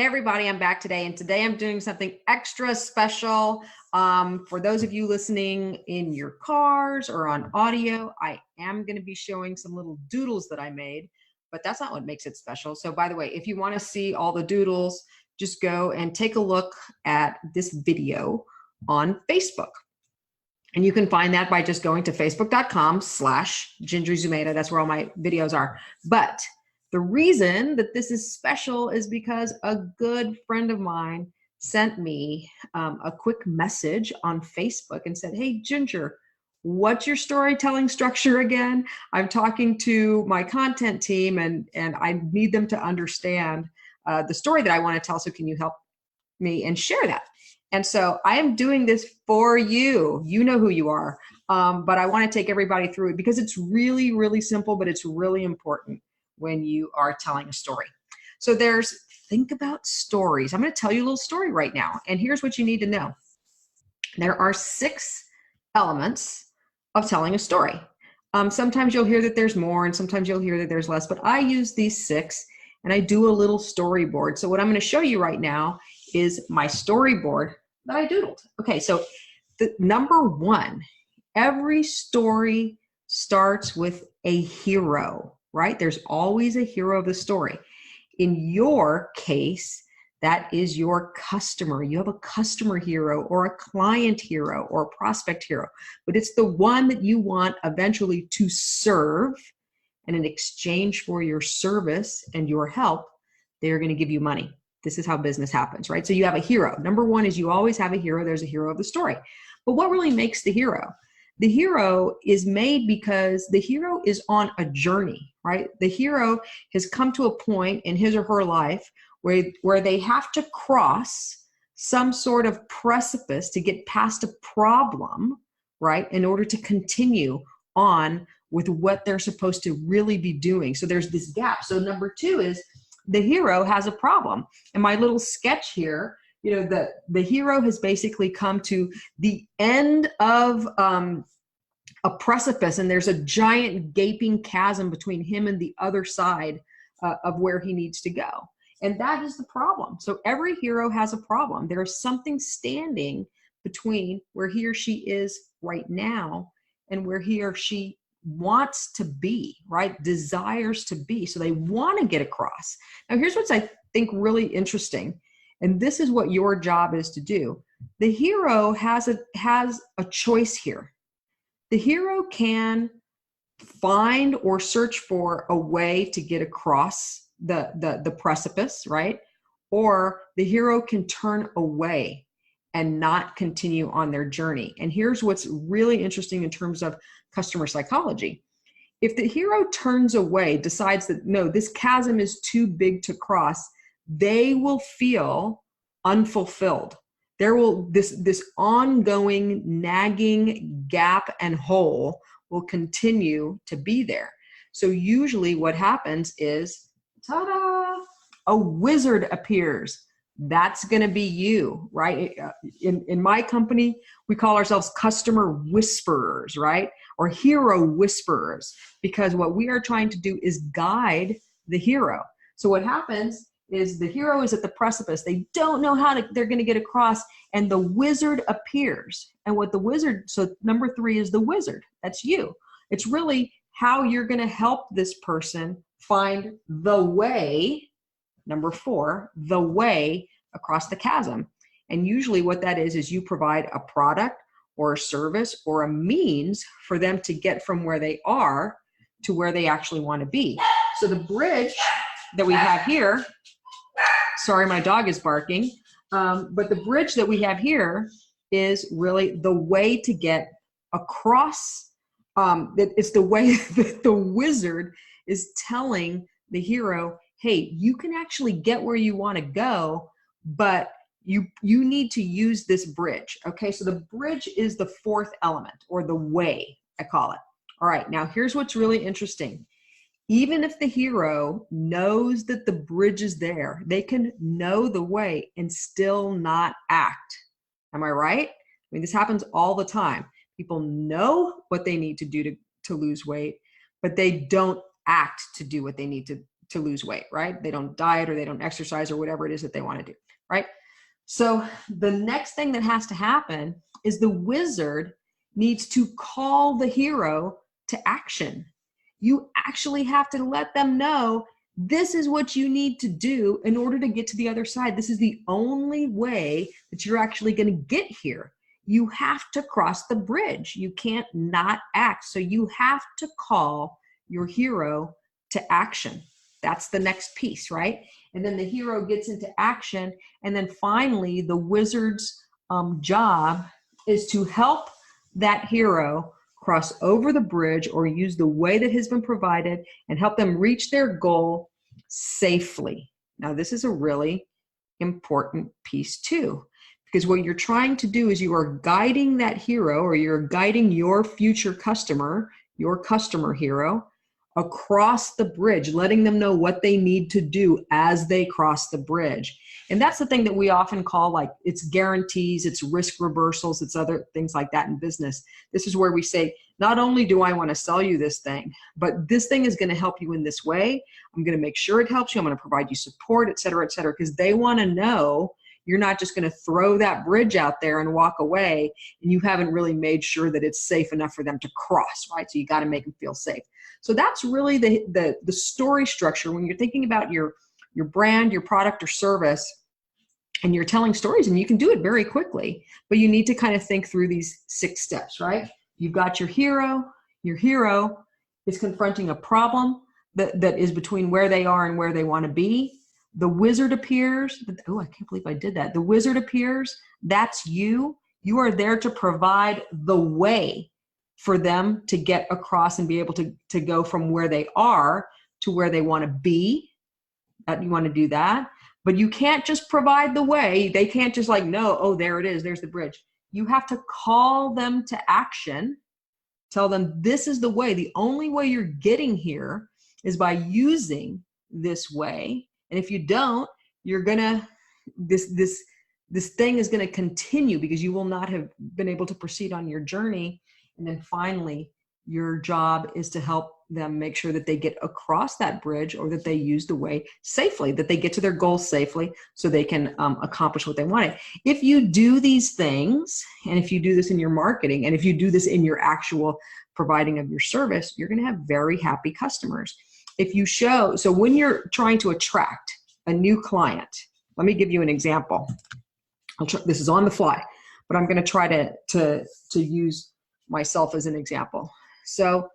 Hey everybody, I'm back today, and today I'm doing something extra special. For those of you listening in your cars or on audio, I am going to be showing some little doodles that I made, but that's not what makes it special. So by the way, if you want to see all the doodles, just go and take a look at this video on Facebook. And you can find that by just going to facebook.com/GingerZumeda. That's where all my videos are. But the reason that this is special is because a good friend of mine sent me a quick message on Facebook and said, "Hey, Ginger, what's your storytelling structure again? I'm talking to my content team and I need them to understand the story that I want to tell. So can you help me and share that?" And so I am doing this for you. You know who you are. But I want to take everybody through it because it's really, really simple, but it's really important when you are telling a story. So think about stories. I'm going to tell you a little story right now. And here's what you need to know. There are 6 elements of telling a story. Sometimes you'll hear that there's more and sometimes you'll hear that there's less, but I use these 6 and I do a little storyboard. So what I'm going to show you right now is my storyboard that I doodled. Okay, so the number 1, every story starts with a hero, right? There's always a hero of the story. In your case, that is your customer. You have a customer hero or a client hero or a prospect hero, but it's the one that you want eventually to serve. And in exchange for your service and your help, they're going to give you money. This is how business happens, right? So you have a hero. Number 1 is you always have a hero. There's a hero of the story. But what really makes the hero? The hero is made because the hero is on a journey, right? The hero has come to a point in his or her life where they have to cross some sort of precipice to get past a problem, right? In order to continue on with what they're supposed to really be doing. So there's this gap. So number 2 is the hero has a problem. In my little sketch here, you know, the hero has basically come to the end of a precipice, and there's a giant gaping chasm between him and the other side of where he needs to go. And that is the problem. So every hero has a problem. There is something standing between where he or she is right now and where he or she wants to be, right? Desires to be. So they want to get across. Now, here's what's I think really interesting. And this is what your job is to do. The hero has a choice here. The hero can find or search for a way to get across the precipice, right? Or the hero can turn away and not continue on their journey. And here's what's really interesting in terms of customer psychology. If the hero turns away, decides that, no, this chasm is too big to cross, they will feel unfulfilled. There will, this ongoing nagging gap and hole will continue to be there. So usually what happens is, ta-da, a wizard appears. That's going to be you, right? In my company, we call ourselves customer whisperers, right? Or hero whisperers, because what we are trying to do is guide the hero. So what happens is the hero is at the precipice. They don't know how they're going to get across, and the wizard appears. And what the wizard, so number 3 is the wizard. That's you. It's really how you're going to help this person find the way. Number 4, the way across the chasm. And usually what that is you provide a product or a service or a means for them to get from where they are to where they actually want to be. So the bridge that we have here, sorry, my dog is barking, but the bridge that we have here is really the way to get across. It's the way that the wizard is telling the hero, hey, you can actually get where you want to go, but you need to use this bridge. Okay, so the bridge is the 4th element, or the way, I call it. All right, now here's what's really interesting. Even if the hero knows that the bridge is there, they can know the way and still not act. Am I right? I mean, this happens all the time. People know what they need to do to lose weight, but they don't act to do what they need to to lose weight, right? They don't diet or they don't exercise or whatever it is that they want to do, right? So the next thing that has to happen is the wizard needs to call the hero to action. You actually have to let them know this is what you need to do in order to get to the other side. This is the only way that you're actually going to get here. You have to cross the bridge. You can't not act. So you have to call your hero to action. That's the next piece, right? And then the hero gets into action. And then finally, the wizard's job is to help that hero cross over the bridge or use the way that has been provided and help them reach their goal safely. Now, this is a really important piece too, because what you're trying to do is you are guiding that hero, or you're guiding your future customer, your customer hero, across the bridge, letting them know what they need to do as they cross the bridge. And that's the thing that we often call, like, it's guarantees, it's risk reversals, it's other things like that in business. This is where we say, not only do I want to sell you this thing, but this thing is going to help you in this way. I'm going to make sure it helps you. I'm going to provide you support, et cetera, because they want to know you're not just going to throw that bridge out there and walk away, and you haven't really made sure that it's safe enough for them to cross, right? So you got to make them feel safe. So that's really the story structure when you're thinking about your brand, your product or service, and you're telling stories, and you can do it very quickly, but you need to kind of think through these 6 steps, right? You've got your hero. Your hero is confronting a problem that is between where they are and where they want to be. The wizard appears. Oh, I can't believe I did that. The wizard appears. That's you. You are there to provide the way for them to get across and be able to go from where they are to where they want to be. You want to do that. But you can't just provide the way. They can't just like, no, oh, there it is. There's the bridge. You have to call them to action. Tell them this is the way. The only way you're getting here is by using this way. And if you don't, you're gonna, this thing is gonna continue because you will not have been able to proceed on your journey. And then finally, your job is to help them make sure that they get across that bridge, or that they use the way safely, that they get to their goals safely so they can accomplish what they wanted. If you do these things, and if you do this in your marketing, and if you do this in your actual providing of your service, you're going to have very happy customers. If you show, so when you're trying to attract a new client, let me give you an example. This is on the fly, but I'm going to try to use myself as an example. So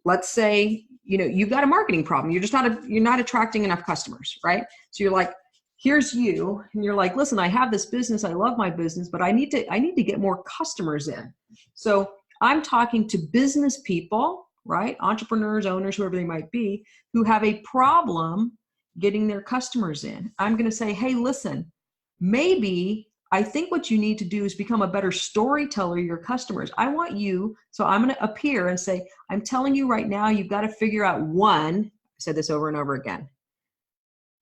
let's say, you've got a marketing problem. You're not attracting enough customers, right? So you're like, here's you, and you're like, listen, I have this business. I love my business, but I need to get more customers in. So I'm talking to business people, right? Entrepreneurs, owners, whoever they might be, who have a problem getting their customers in. I'm going to say, hey, listen, maybe I think what you need to do is become a better storyteller to your customers. I want you, so I'm going to appear and say, I'm telling you right now, you've got to figure out one, I said this over and over again,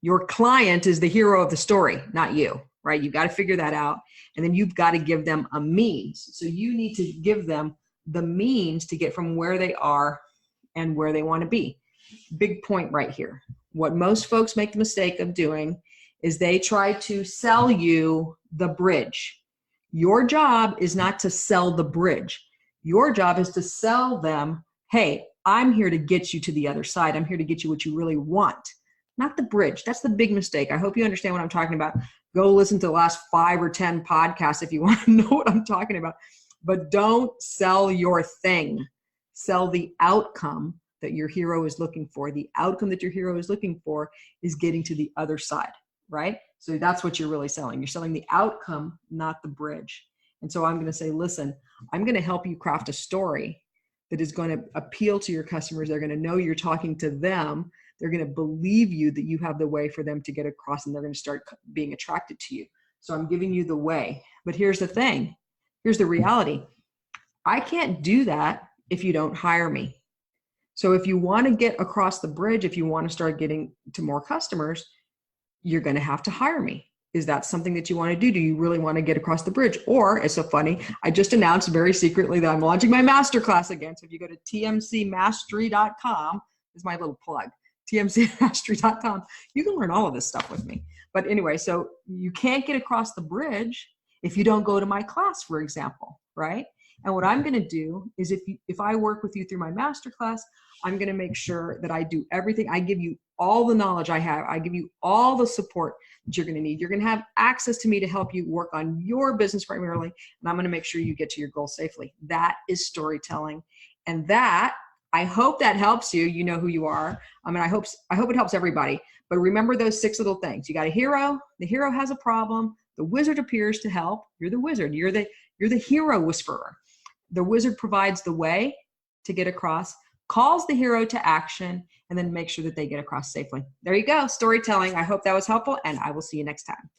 your client is the hero of the story, not you, right? You've got to figure that out. And then you've got to give them a means. So you need to give them the means to get from where they are and where they want to be. Big point right here. What most folks make the mistake of doing is they try to sell you the bridge. Your job is not to sell the bridge. Your job is to sell them, hey, I'm here to get you to the other side. I'm here to get you what you really want, not the bridge. That's the big mistake. I hope you understand what I'm talking about. Go listen to the last 5 or 10 podcasts if you want to know what I'm talking about. But don't sell your thing. Sell the outcome that your hero is looking for. The outcome that your hero is looking for is getting to the other side, right? So that's what you're really selling. You're selling the outcome, not the bridge. And so I'm going to say, listen, I'm going to help you craft a story that is going to appeal to your customers. They're going to know you're talking to them. They're going to believe you that you have the way for them to get across, and they're going to start being attracted to you. So I'm giving you the way. But here's the thing. Here's the reality. I can't do that if you don't hire me. So if you want to get across the bridge, if you want to start getting to more customers, you're going to have to hire me. Is that something that you want to do? Do you really want to get across the bridge? Or, it's so funny, I just announced very secretly that I'm launching my masterclass again. So if you go to tmcmastery.com, this is my little plug, tmcmastery.com. You can learn all of this stuff with me. But anyway, so you can't get across the bridge if you don't go to my class, for example, right? And what I'm going to do is if I work with you through my masterclass, I'm going to make sure that I do everything. I give you all the knowledge I have. I give you all the support that you're going to need. You're going to have access to me to help you work on your business primarily. And I'm going to make sure you get to your goal safely. That is storytelling. And that, I hope that helps you. You know who you are. I mean, I hope it helps everybody. But remember those 6 little things. You got a hero. The hero has a problem. The wizard appears to help. You're the wizard. You're the hero whisperer. The wizard provides the way to get across, calls the hero to action, and then make sure that they get across safely. There you go. Storytelling. I hope that was helpful, and I will see you next time.